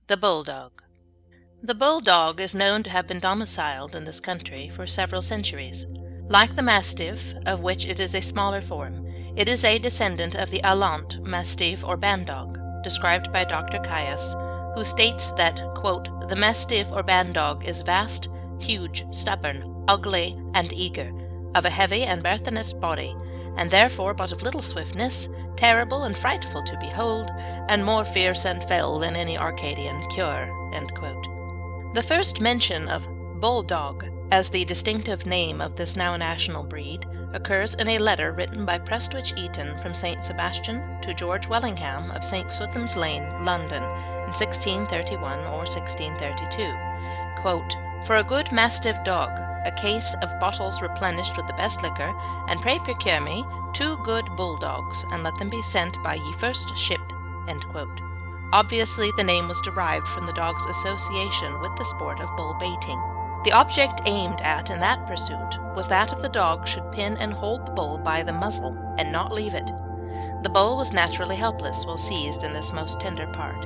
The Bulldog. The Bulldog is known to have been domiciled in this country for several centuries. Like the Mastiff, of which it is a smaller form, it is a descendant of the Allant Mastiff or Bandog, described by Dr. Caius, who states that, quote, "The Mastiff or Bandog is vast, huge, stubborn, ugly, and eager, of a heavy and burthenous body, and therefore but of little swiftness, terrible and frightful to behold, and more fierce and fell than any Arcadian cur." End quote. The first mention of Bulldog as the distinctive name of this now national breed occurs in a letter written by Prestwich Eaton from St. Sebastian to George Wellingham of St. Swithin's Lane, London, in 1631 or 1632. Quote, "For a good mastiff dog, a case of bottles replenished with the best liquor, and pray procure me 2 good bulldogs, and let them be sent by ye first ship." End quote. Obviously, the name was derived from the dog's association with the sport of bull baiting. The object aimed at in that pursuit was that of the dog should pin and hold the bull by the muzzle, and not leave it. The bull was naturally helpless while seized in this most tender part.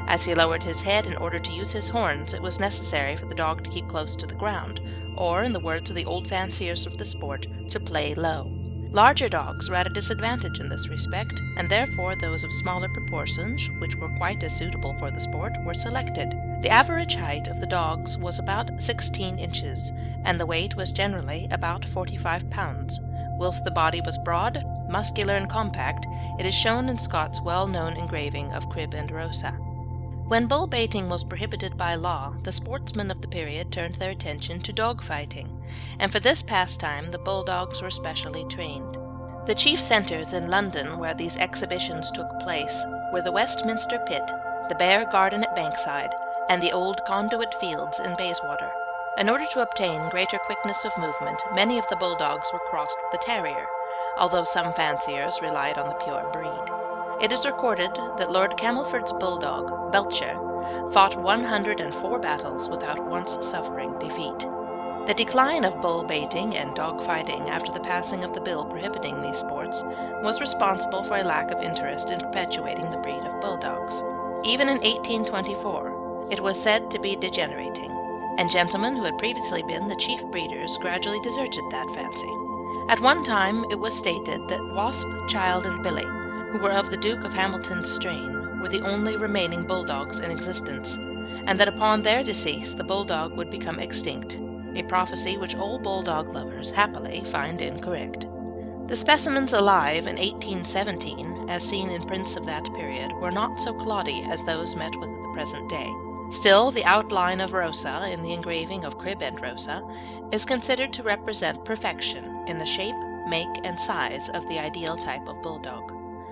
As he lowered his head in order to use his horns, it was necessary for the dog to keep close to the ground, or, in the words of the old fanciers of the sport, to play low. Larger dogs were at a disadvantage in this respect, and therefore those of smaller proportions, which were quite as suitable for the sport, were selected. The average height of the dogs was about 16 inches, and the weight was generally about 45 pounds. Whilst the body was broad, muscular, and compact, it is shown in Scott's well-known engraving of Crib and Rosa. When bull baiting was prohibited by law, the sportsmen of the period turned their attention to dog fighting, and for this pastime the bulldogs were specially trained. The chief centres in London where these exhibitions took place were the Westminster Pit, the Bear Garden at Bankside, and the old Conduit Fields in Bayswater. In order to obtain greater quickness of movement, many of the bulldogs were crossed with the terrier, although some fanciers relied on the pure breed. It is recorded that Lord Camelford's bulldog, Belcher, fought 104 battles without once suffering defeat. The decline of bull baiting and dog fighting after the passing of the bill prohibiting these sports was responsible for a lack of interest in perpetuating the breed of bulldogs. Even in 1824, it was said to be degenerating, and gentlemen who had previously been the chief breeders gradually deserted that fancy. At one time it was stated that Wasp, Child, and Billy, who were of the Duke of Hamilton's strain, were the only remaining bulldogs in existence, and that upon their decease the bulldog would become extinct, a prophecy which all bulldog lovers happily find incorrect. The specimens alive in 1817, as seen in prints of that period, were not so cloddy as those met with at the present day. Still, the outline of Rosa in the engraving of Crib and Rosa is considered to represent perfection in the shape, make, and size of the ideal type of bulldog.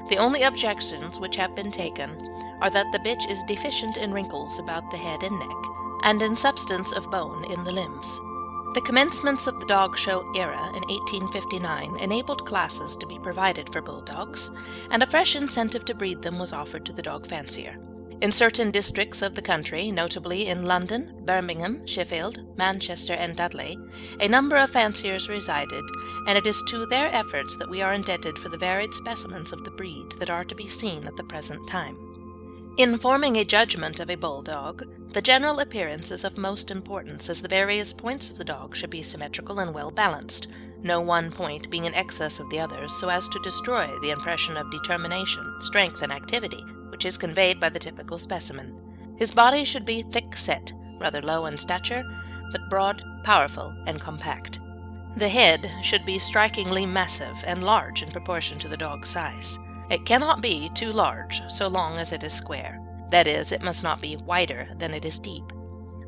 The only objections which have been taken are that the bitch is deficient in wrinkles about the head and neck, and in substance of bone in the limbs. The commencements of the dog show era in 1859 enabled classes to be provided for bulldogs, and a fresh incentive to breed them was offered to the dog fancier. In certain districts of the country, notably in London, Birmingham, Sheffield, Manchester, and Dudley, a number of fanciers resided, and it is to their efforts that we are indebted for the varied specimens of the breed that are to be seen at the present time. In forming a judgment of a bulldog, the general appearance is of most importance, as the various points of the dog should be symmetrical and well balanced, no one point being in excess of the others so as to destroy the impression of determination, strength, and activity which is conveyed by the typical specimen. His body should be thick-set, rather low in stature, but broad, powerful, and compact. The head should be strikingly massive and large in proportion to the dog's size. It cannot be too large so long as it is square. That is, it must not be wider than it is deep.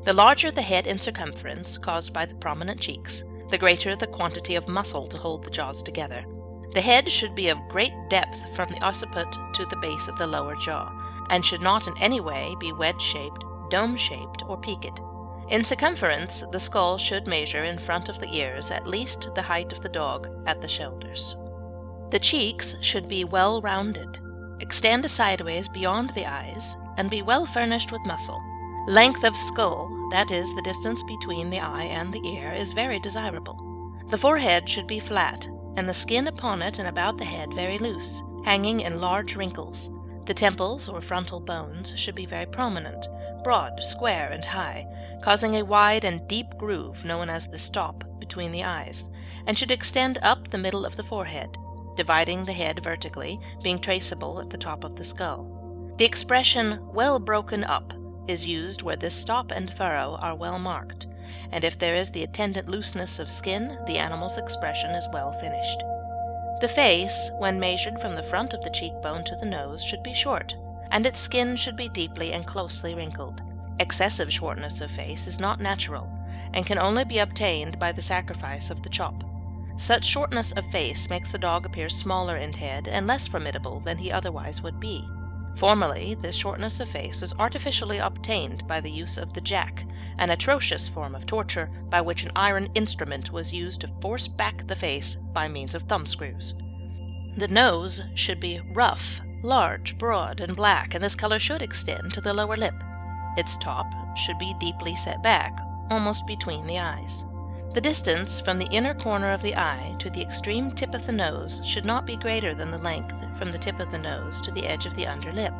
The larger the head in circumference, caused by the prominent cheeks, the greater the quantity of muscle to hold the jaws together. The head should be of great depth from the occiput to the base of the lower jaw, and should not in any way be wedge-shaped, dome-shaped, or peaked. In circumference, the skull should measure in front of the ears at least the height of the dog at the shoulders. The cheeks should be well rounded, extend sideways beyond the eyes, and be well furnished with muscle. Length of skull, that is, the distance between the eye and the ear, is very desirable. The forehead should be flat, and the skin upon it and about the head very loose, hanging in large wrinkles. The temples or frontal bones should be very prominent, broad, square, and high, causing a wide and deep groove known as the stop between the eyes, and should extend up the middle of the forehead, dividing the head vertically, being traceable at the top of the skull. The expression "well broken up" is used where this stop and furrow are well marked, and if there is the attendant looseness of skin, the animal's expression is well finished. The face, when measured from the front of the cheekbone to the nose, should be short, and its skin should be deeply and closely wrinkled. Excessive shortness of face is not natural, and can only be obtained by the sacrifice of the chop. Such shortness of face makes the dog appear smaller in head and less formidable than he otherwise would be. Formerly, this shortness of face was artificially obtained by the use of the jack, an atrocious form of torture by which an iron instrument was used to force back the face by means of thumbscrews. The nose should be rough, large, broad, and black, and this color should extend to the lower lip. Its top should be deeply set back, almost between the eyes. The distance from the inner corner of the eye to the extreme tip of the nose should not be greater than the length from the tip of the nose to the edge of the under lip.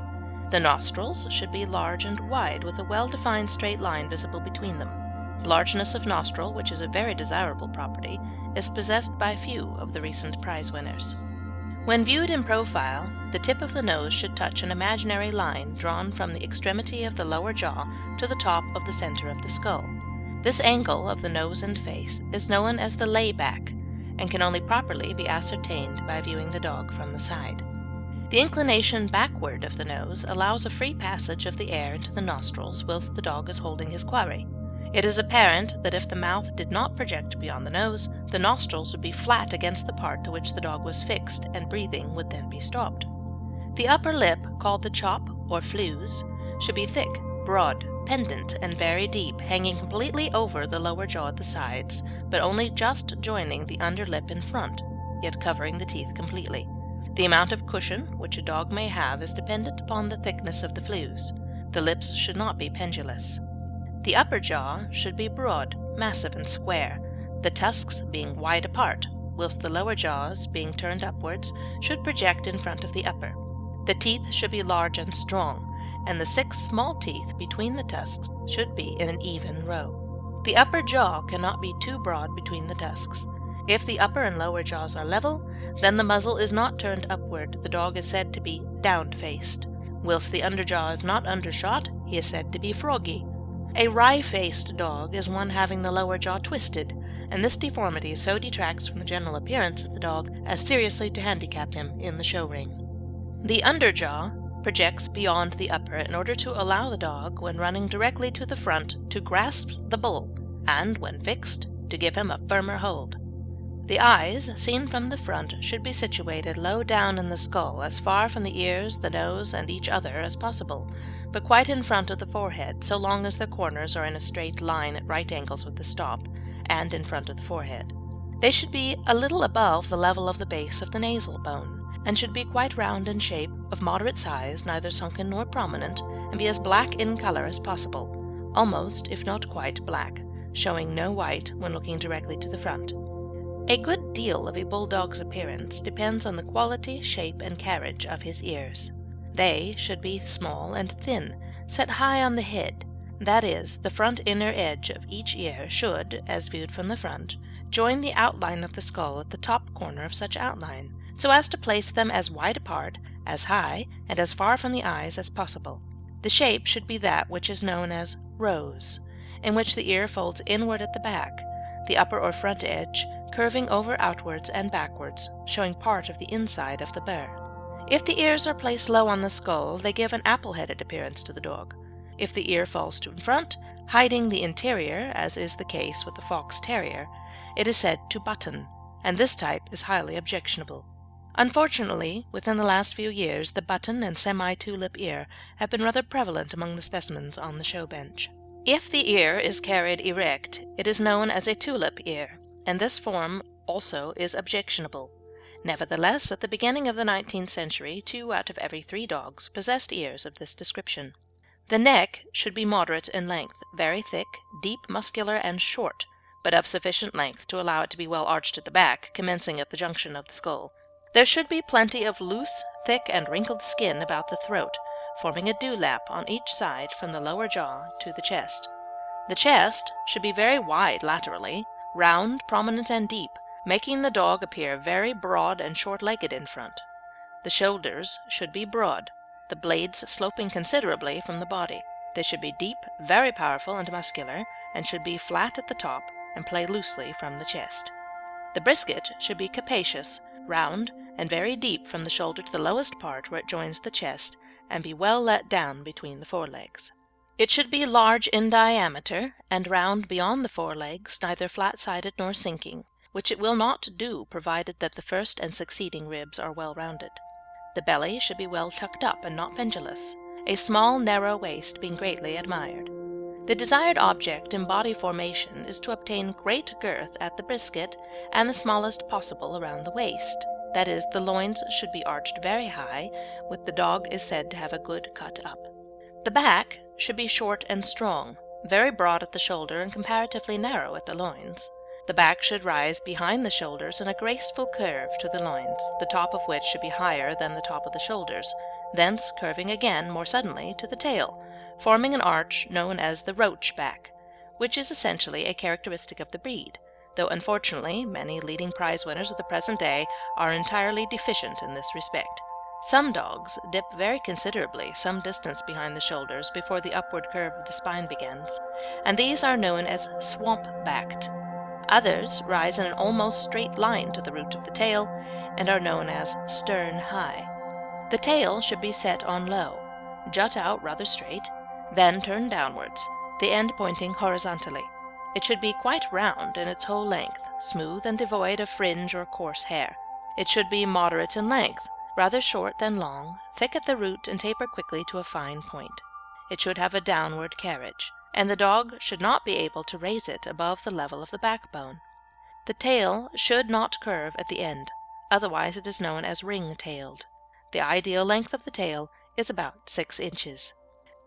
The nostrils should be large and wide, with a well-defined straight line visible between them. Largeness of nostril, which is a very desirable property, is possessed by few of the recent prize winners. When viewed in profile, the tip of the nose should touch an imaginary line drawn from the extremity of the lower jaw to the top of the center of the skull. This angle of the nose and face is known as the lay-back, and can only properly be ascertained by viewing the dog from the side. The inclination backward of the nose allows a free passage of the air into the nostrils whilst the dog is holding his quarry. It is apparent that if the mouth did not project beyond the nose, the nostrils would be flat against the part to which the dog was fixed, and breathing would then be stopped. The upper lip, called the chop or flews, should be thick, broad, pendant, and very deep, hanging completely over the lower jaw at the sides, but only just joining the under lip in front, yet covering the teeth completely. The amount of cushion which a dog may have is dependent upon the thickness of the flews. The lips should not be pendulous. The upper jaw should be broad, massive, and square, the tusks being wide apart, whilst the lower jaws, being turned upwards, should project in front of the upper. The teeth should be large and strong, and the 6 small teeth between the tusks should be in an even row. The upper jaw cannot be too broad between the tusks. If the upper and lower jaws are level, then the muzzle is not turned upward. The dog is said to be down-faced. Whilst the underjaw is not undershot, he is said to be froggy. A wry-faced dog is one having the lower jaw twisted, and this deformity so detracts from the general appearance of the dog as seriously to handicap him in the show ring. The underjaw projects beyond the upper in order to allow the dog, when running directly to the front, to grasp the bull, and, when fixed, to give him a firmer hold. The eyes, seen from the front, should be situated low down in the skull, as far from the ears, the nose, and each other as possible, but quite in front of the forehead, so long as their corners are in a straight line at right angles with the stop, and in front of the forehead. They should be a little above the level of the base of the nasal bone, and should be quite round in shape, of moderate size, neither sunken nor prominent, and be as black in color as possible, almost, if not quite, black, showing no white when looking directly to the front. A good deal of a bulldog's appearance depends on the quality, shape, and carriage of his ears. They should be small and thin, set high on the head. That is, the front inner edge of each ear should, as viewed from the front, join the outline of the skull at the top corner of such outline, so as to place them as wide apart, as high, and as far from the eyes as possible. The shape should be that which is known as rose, in which the ear folds inward at the back, the upper or front edge curving over outwards and backwards, showing part of the inside of the burr. If the ears are placed low on the skull, they give an apple-headed appearance to the dog. If the ear falls to in front, hiding the interior, as is the case with the fox terrier, it is said to button, and this type is highly objectionable. Unfortunately, within the last few years, the button and semi-tulip ear have been rather prevalent among the specimens on the show bench. If the ear is carried erect, it is known as a tulip ear, and this form also is objectionable. Nevertheless, at the beginning of the 19th century, 2 out of every 3 dogs possessed ears of this description. The neck should be moderate in length, very thick, deep, muscular, and short, but of sufficient length to allow it to be well arched at the back, commencing at the junction of the skull. There should be plenty of loose, thick, and wrinkled skin about the throat, forming a dewlap on each side from the lower jaw to the chest. The chest should be very wide laterally, round, prominent, and deep, making the dog appear very broad and short-legged in front. The shoulders should be broad, the blades sloping considerably from the body. They should be deep, very powerful and muscular, and should be flat at the top and play loosely from the chest. The brisket should be capacious, round, and very deep from the shoulder to the lowest part where it joins the chest, and be well let down between the forelegs. It should be large in diameter, and round beyond the forelegs, neither flat-sided nor sinking, which it will not do provided that the first and succeeding ribs are well rounded. The belly should be well tucked up and not pendulous, a small narrow waist being greatly admired. The desired object in body formation is to obtain great girth at the brisket and the smallest possible around the waist. That is, the loins should be arched very high, with the dog is said to have a good cut up. The back should be short and strong, very broad at the shoulder and comparatively narrow at the loins. The back should rise behind the shoulders in a graceful curve to the loins, the top of which should be higher than the top of the shoulders, thence curving again more suddenly to the tail, forming an arch known as the roach back, which is essentially a characteristic of the breed, though unfortunately many leading prize winners of the present day are entirely deficient in this respect. Some dogs dip very considerably some distance behind the shoulders before the upward curve of the spine begins, and these are known as swamp-backed. Others rise in an almost straight line to the root of the tail and are known as stern-high. The tail should be set on low, jut out rather straight, then turn downwards, the end pointing horizontally. It should be quite round in its whole length, smooth and devoid of fringe or coarse hair. It should be moderate in length, rather short than long, thick at the root and taper quickly to a fine point. It should have a downward carriage, and the dog should not be able to raise it above the level of the backbone. The tail should not curve at the end, otherwise it is known as ring-tailed. The ideal length of the tail is about 6 inches.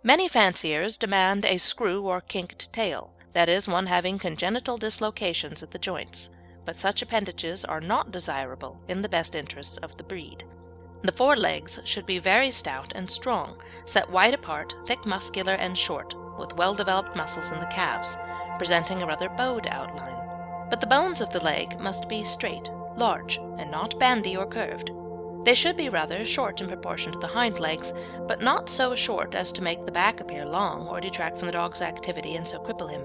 Many fanciers demand a screw or kinked tail, that is, one having congenital dislocations at the joints, but such appendages are not desirable in the best interests of the breed. The forelegs should be very stout and strong, set wide apart, thick, muscular, and short, with well-developed muscles in the calves, presenting a rather bowed outline. But the bones of the leg must be straight, large, and not bandy or curved. They should be rather short in proportion to the hind legs, but not so short as to make the back appear long or detract from the dog's activity and so cripple him.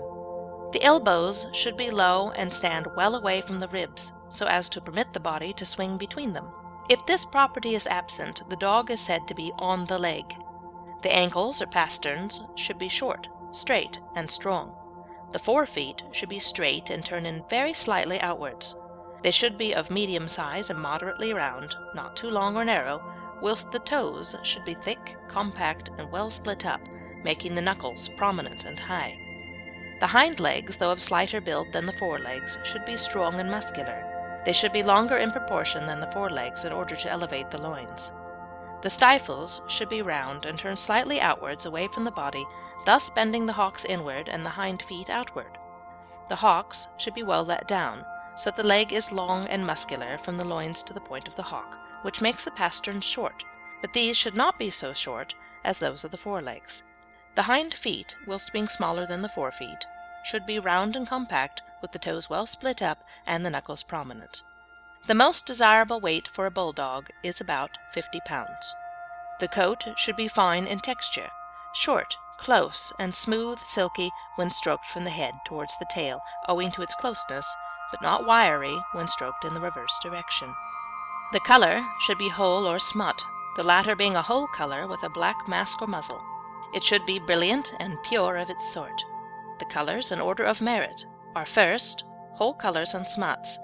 The elbows should be low and stand well away from the ribs, so as to permit the body to swing between them. If this property is absent, the dog is said to be on the leg. The ankles or pasterns should be short, straight, and strong. The forefeet should be straight and turn in very slightly outwards. They should be of medium size and moderately round, not too long or narrow, whilst the toes should be thick, compact, and well split up, making the knuckles prominent and high. The hind legs, though of slighter build than the forelegs, should be strong and muscular. They should be longer in proportion than the forelegs in order to elevate the loins. The stifles should be round and turn slightly outwards away from the body, thus bending the hocks inward and the hind feet outward. The hocks should be well let down, so that the leg is long and muscular from the loins to the point of the hock, which makes the pasterns short, but these should not be so short as those of the forelegs. The hind feet, whilst being smaller than the forefeet, should be round and compact, with the toes well split up and the knuckles prominent. The most desirable weight for a bulldog is about 50 pounds. The coat should be fine in texture, short, close, and smooth, silky when stroked from the head towards the tail, owing to its closeness, but not wiry when stroked in the reverse direction. The color should be whole or smut, the latter being a whole color with a black mask or muzzle. It should be brilliant and pure of its sort. The colors in order of merit are first, whole colors and smuts,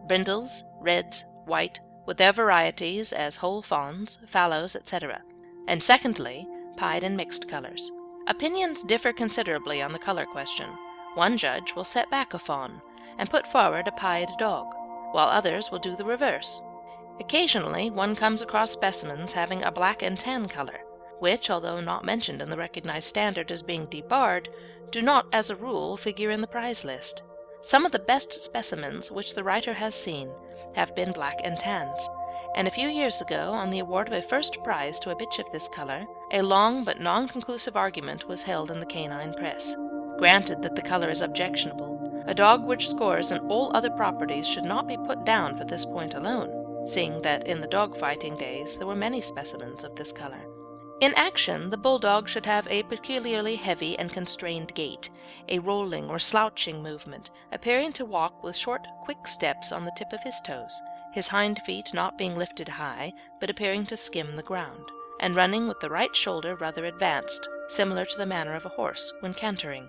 brindles, reds, white, with their varieties as whole fawns, fallows, etc., and secondly, pied and mixed colors. Opinions differ considerably on the color question. One judge will set back a fawn and put forward a pied dog, while others will do the reverse. Occasionally one comes across specimens having a black and tan color, which, although not mentioned in the recognized standard as being debarred, do not as a rule figure in the prize list. Some of the best specimens which the writer has seen have been black and tans, and a few years ago, on the award of a first prize to a bitch of this color, a long but non-conclusive argument was held in the canine press. Granted that the color is objectionable, a dog which scores in all other properties should not be put down for this point alone, seeing that in the dog-fighting days there were many specimens of this color. In action, the Bulldog should have a peculiarly heavy and constrained gait, a rolling or slouching movement, appearing to walk with short, quick steps on the tip of his toes, his hind feet not being lifted high, but appearing to skim the ground, and running with the right shoulder rather advanced, similar to the manner of a horse when cantering.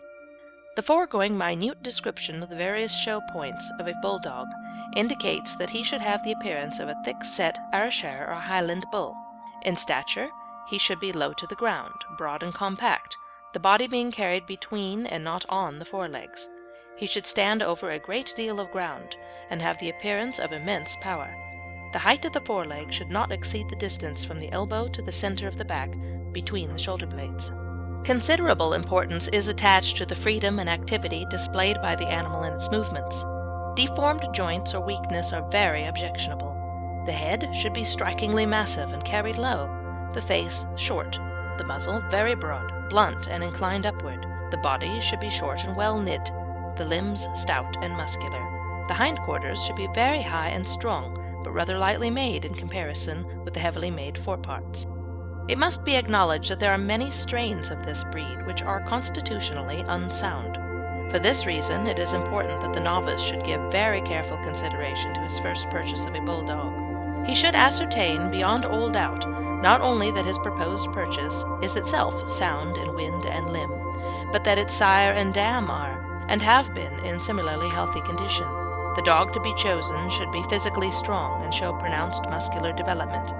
The foregoing minute description of the various show points of a Bulldog indicates that he should have the appearance of a thick-set Ayrshire or Highland bull. In stature, he should be low to the ground, broad and compact, the body being carried between and not on the forelegs. He should stand over a great deal of ground, and have the appearance of immense power. The height of the foreleg should not exceed the distance from the elbow to the center of the back, between the shoulder blades. Considerable importance is attached to the freedom and activity displayed by the animal in its movements. Deformed joints or weakness are very objectionable. The head should be strikingly massive and carried low, the face short, the muzzle very broad, blunt, and inclined upward. The body should be short and well knit, the limbs stout and muscular. The hindquarters should be very high and strong, but rather lightly made in comparison with the heavily made foreparts. It must be acknowledged that there are many strains of this breed which are constitutionally unsound. For this reason, it is important that the novice should give very careful consideration to his first purchase of a Bulldog. He should ascertain beyond all doubt not only that his proposed purchase is itself sound in wind and limb, but that its sire and dam are, and have been, in similarly healthy condition. The dog to be chosen should be physically strong and show pronounced muscular development.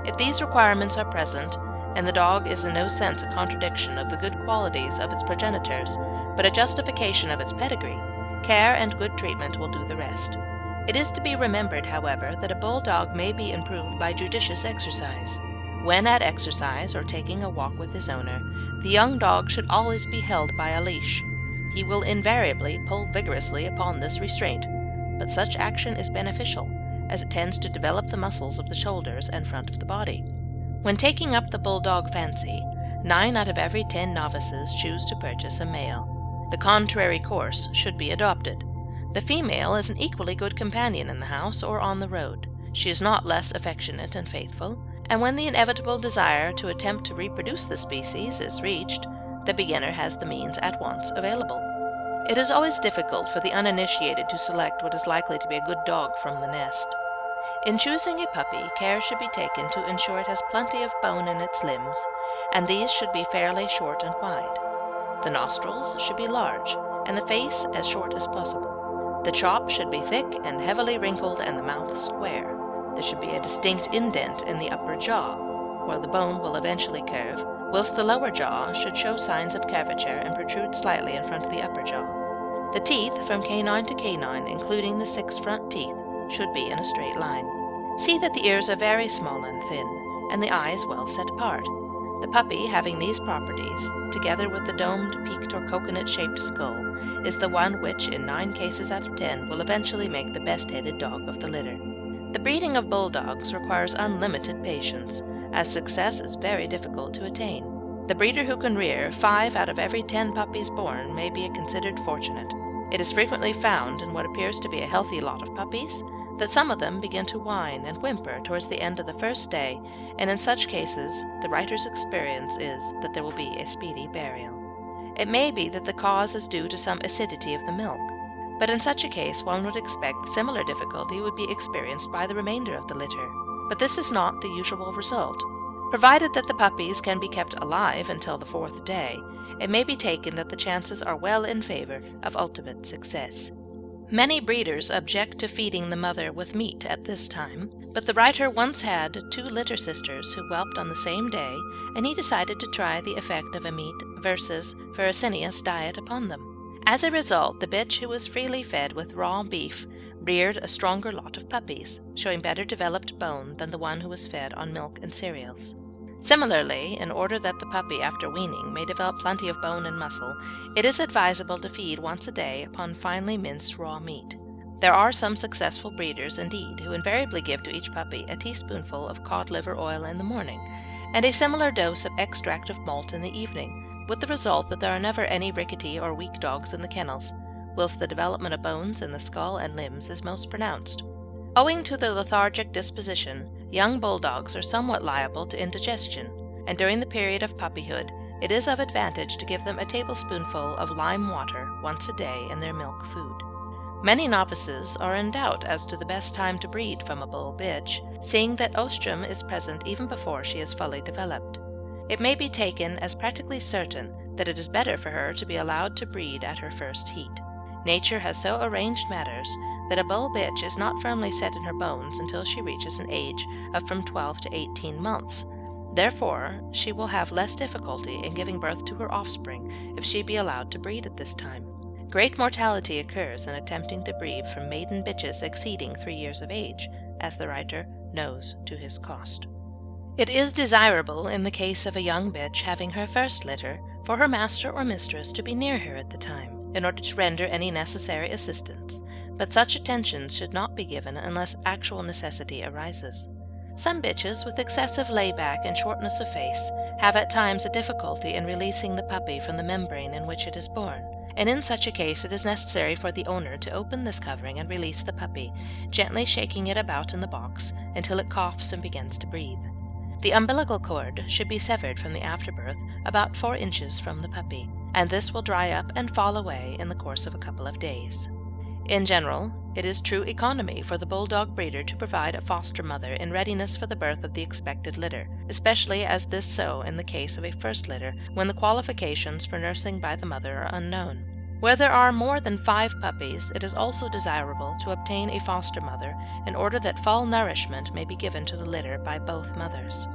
If these requirements are present, and the dog is in no sense a contradiction of the good qualities of its progenitors, but a justification of its pedigree, care and good treatment will do the rest. It is to be remembered, however, that a Bulldog may be improved by judicious exercise. When at exercise or taking a walk with his owner, the young dog should always be held by a leash. He will invariably pull vigorously upon this restraint, but such action is beneficial, as it tends to develop the muscles of the shoulders and front of the body. When taking up the Bulldog fancy, 9 out of every 10 novices choose to purchase a male. The contrary course should be adopted. The female is an equally good companion in the house or on the road. She is not less affectionate and faithful, and when the inevitable desire to attempt to reproduce the species is reached, the beginner has the means at once available. It is always difficult for the uninitiated to select what is likely to be a good dog from the nest. In choosing a puppy, care should be taken to ensure it has plenty of bone in its limbs, and these should be fairly short and wide. The nostrils should be large, and the face as short as possible. The chop should be thick and heavily wrinkled, and the mouth square. There should be a distinct indent in the upper jaw, where the bone will eventually curve, whilst the lower jaw should show signs of curvature and protrude slightly in front of the upper jaw. The teeth from canine to canine, including the 6 front teeth, should be in a straight line. See that the ears are very small and thin, and the eyes well set apart. The puppy having these properties, together with the domed, peaked, or coconut-shaped skull, is the one which, in 9 cases out of 10, will eventually make the best-headed dog of the litter. The breeding of Bulldogs requires unlimited patience, as success is very difficult to attain. The breeder who can rear 5 out of every 10 puppies born may be considered fortunate. It is frequently found in what appears to be a healthy lot of puppies that some of them begin to whine and whimper towards the end of the first day, and in such cases the writer's experience is that there will be a speedy burial. It may be that the cause is due to some acidity of the milk, but in such a case one would expect similar difficulty would be experienced by the remainder of the litter. But this is not the usual result. Provided that the puppies can be kept alive until the 4th day, it may be taken that the chances are well in favor of ultimate success. Many breeders object to feeding the mother with meat at this time, but the writer once had 2 litter sisters who whelped on the same day, and he decided to try the effect of a meat versus farinaceous diet upon them. As a result, the bitch who was freely fed with raw beef reared a stronger lot of puppies, showing better developed bone than the one who was fed on milk and cereals. Similarly, in order that the puppy after weaning may develop plenty of bone and muscle, it is advisable to feed once a day upon finely minced raw meat. There are some successful breeders, indeed, who invariably give to each puppy a teaspoonful of cod liver oil in the morning, and a similar dose of extract of malt in the evening, with the result that there are never any rickety or weak dogs in the kennels, whilst the development of bones in the skull and limbs is most pronounced. Owing to their lethargic disposition, young bulldogs are somewhat liable to indigestion, and during the period of puppyhood, it is of advantage to give them a tablespoonful of lime water once a day in their milk food. Many novices are in doubt as to the best time to breed from a bull bitch, seeing that oestrum is present even before she is fully developed. It may be taken as practically certain that it is better for her to be allowed to breed at her first heat. Nature has so arranged matters that a bull bitch is not firmly set in her bones until she reaches an age of from 12 to 18 months. Therefore, she will have less difficulty in giving birth to her offspring if she be allowed to breed at this time. Great mortality occurs in attempting to breed from maiden bitches exceeding 3 years of age, as the writer knows to his cost. It is desirable, in the case of a young bitch having her first litter, for her master or mistress to be near her at the time, in order to render any necessary assistance, but such attentions should not be given unless actual necessity arises. Some bitches, with excessive layback and shortness of face, have at times a difficulty in releasing the puppy from the membrane in which it is born, and in such a case it is necessary for the owner to open this covering and release the puppy, gently shaking it about in the box until it coughs and begins to breathe. The umbilical cord should be severed from the afterbirth about 4 inches from the puppy, and this will dry up and fall away in the course of a couple of days. In general, it is true economy for the bulldog breeder to provide a foster mother in readiness for the birth of the expected litter, especially as this so in the case of a first litter, when the qualifications for nursing by the mother are unknown. Where there are more than 5 puppies, it is also desirable to obtain a foster mother in order that full nourishment may be given to the litter by both mothers.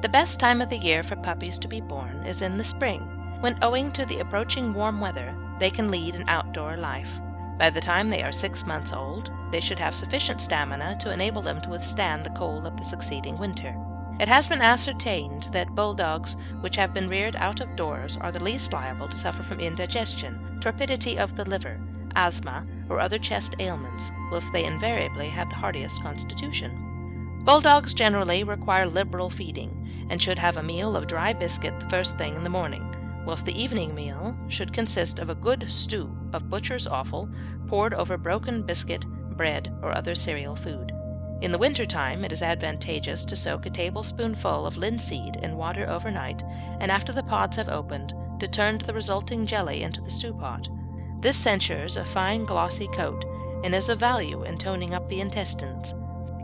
The best time of the year for puppies to be born is in the spring, when owing to the approaching warm weather, they can lead an outdoor life. By the time they are 6 months old, they should have sufficient stamina to enable them to withstand the cold of the succeeding winter. It has been ascertained that bulldogs which have been reared out of doors are the least liable to suffer from indigestion, torpidity of the liver, asthma, or other chest ailments, whilst they invariably have the hardiest constitution. Bulldogs generally require liberal feeding, and should have a meal of dry biscuit the first thing in the morning, whilst the evening meal should consist of a good stew of butcher's offal poured over broken biscuit, bread, or other cereal food. In the winter time, it is advantageous to soak a tablespoonful of linseed in water overnight, and after the pods have opened, to turn the resulting jelly into the stew pot. This censures a fine glossy coat, and is of value in toning up the intestines.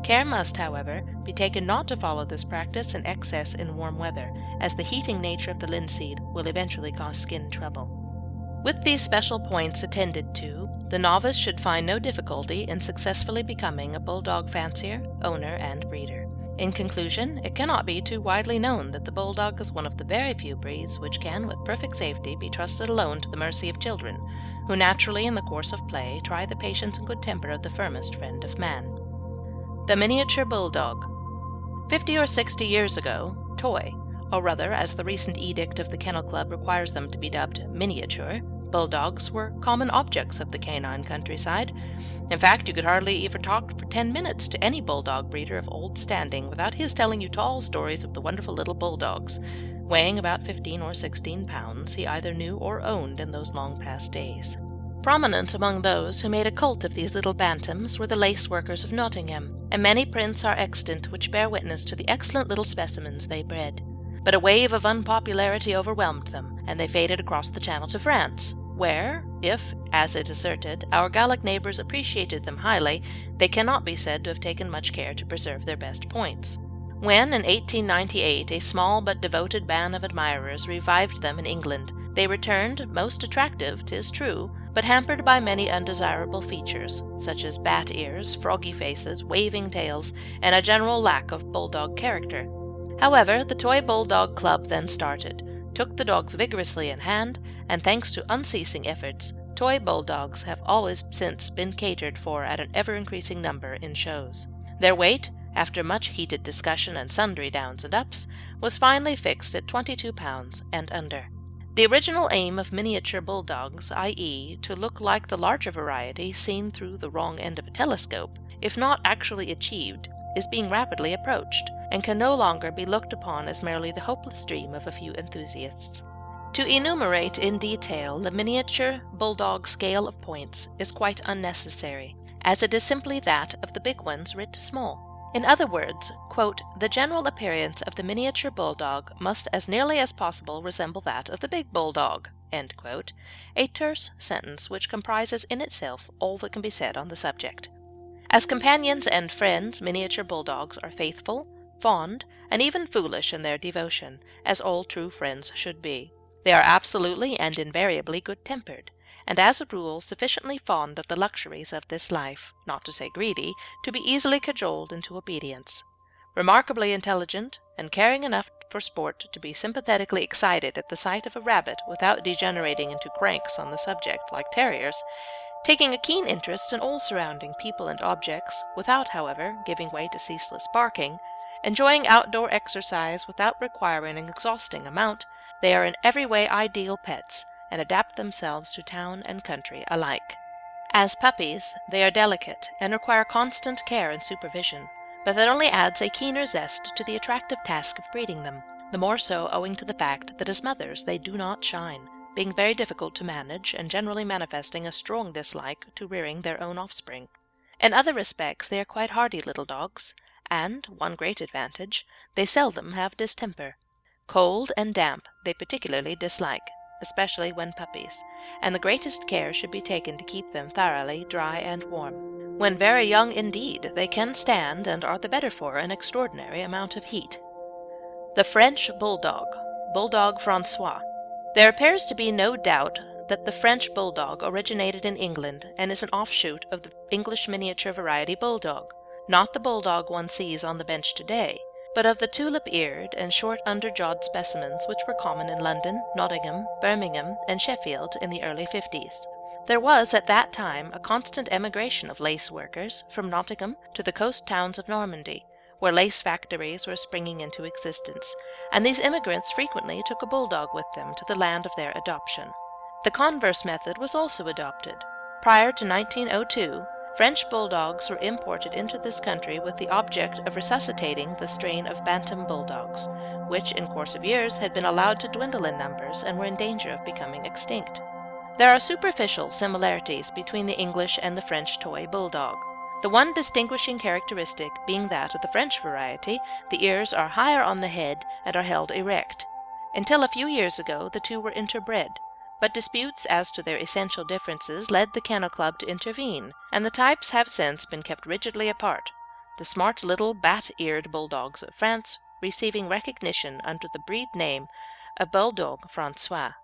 Care must, however, be taken not to follow this practice in excess in warm weather, as the heating nature of the linseed will eventually cause skin trouble. With these special points attended to, the novice should find no difficulty in successfully becoming a bulldog fancier, owner, and breeder. In conclusion, it cannot be too widely known that the bulldog is one of the very few breeds which can with perfect safety be trusted alone to the mercy of children, who naturally in the course of play try the patience and good temper of the firmest friend of man. The miniature bulldog. 50 or 60 years ago, toy, or rather, as the recent edict of the Kennel Club requires them to be dubbed miniature, bulldogs were common objects of the canine countryside. In fact, you could hardly ever talk for 10 minutes to any bulldog breeder of old standing without his telling you tall stories of the wonderful little bulldogs, weighing about 15 or 16 pounds, he either knew or owned in those long past days. Prominent among those who made a cult of these little bantams were the lace workers of Nottingham, and many prints are extant which bear witness to the excellent little specimens they bred. But a wave of unpopularity overwhelmed them, and they faded across the Channel to France, where, if, as it is asserted, our Gallic neighbours appreciated them highly, they cannot be said to have taken much care to preserve their best points. When, in 1898, a small but devoted band of admirers revived them in England, they returned, most attractive, 'tis true, but hampered by many undesirable features, such as bat ears, froggy faces, waving tails, and a general lack of bulldog character. However, the Toy Bulldog Club then started, took the dogs vigorously in hand, and thanks to unceasing efforts, toy bulldogs have always since been catered for at an ever-increasing number in shows. Their weight, after much heated discussion and sundry downs and ups, was finally fixed at 22 pounds and under. The original aim of miniature bulldogs, i.e., to look like the larger variety seen through the wrong end of a telescope, if not actually achieved, is being rapidly approached, and can no longer be looked upon as merely the hopeless dream of a few enthusiasts. To enumerate in detail the miniature bulldog scale of points is quite unnecessary, as it is simply that of the big ones writ small. In other words, quote, the general appearance of the miniature bulldog must as nearly as possible resemble that of the big bulldog, end quote, a terse sentence which comprises in itself all that can be said on the subject. As companions and friends, miniature bulldogs are faithful, fond, and even foolish in their devotion, as all true friends should be. They are absolutely and invariably good-tempered, and as a rule sufficiently fond of the luxuries of this life, not to say greedy, to be easily cajoled into obedience. Remarkably intelligent, and caring enough for sport to be sympathetically excited at the sight of a rabbit without degenerating into cranks on the subject like terriers, taking a keen interest in all surrounding people and objects, without, however, giving way to ceaseless barking, enjoying outdoor exercise without requiring an exhausting amount, they are in every way ideal pets, and adapt themselves to town and country alike. As puppies, they are delicate and require constant care and supervision, but that only adds a keener zest to the attractive task of breeding them, the more so owing to the fact that as mothers they do not shine, being very difficult to manage and generally manifesting a strong dislike to rearing their own offspring. In other respects they are quite hardy little dogs, and, one great advantage, they seldom have distemper. Cold and damp they particularly dislike, especially when puppies, and the greatest care should be taken to keep them thoroughly dry and warm. When very young indeed, they can stand and are the better for an extraordinary amount of heat. The French Bulldog, Bulldog François. There appears to be no doubt that the French Bulldog originated in England and is an offshoot of the English miniature variety Bulldog, not the Bulldog one sees on the bench today, but of the tulip-eared and short under-jawed specimens which were common in London, Nottingham, Birmingham, and Sheffield in the early 50s. There was at that time a constant emigration of lace workers from Nottingham to the coast towns of Normandy, where lace factories were springing into existence, and these immigrants frequently took a bulldog with them to the land of their adoption. The converse method was also adopted. Prior to 1902, French bulldogs were imported into this country with the object of resuscitating the strain of bantam bulldogs, which in course of years had been allowed to dwindle in numbers and were in danger of becoming extinct. There are superficial similarities between the English and the French toy bulldog. The one distinguishing characteristic being that of the French variety, the ears are higher on the head and are held erect. Until a few years ago the two were interbred, but disputes as to their essential differences led the Kennel Club to intervene, and the types have since been kept rigidly apart, the smart little bat-eared bulldogs of France receiving recognition under the breed name of Bulldog François,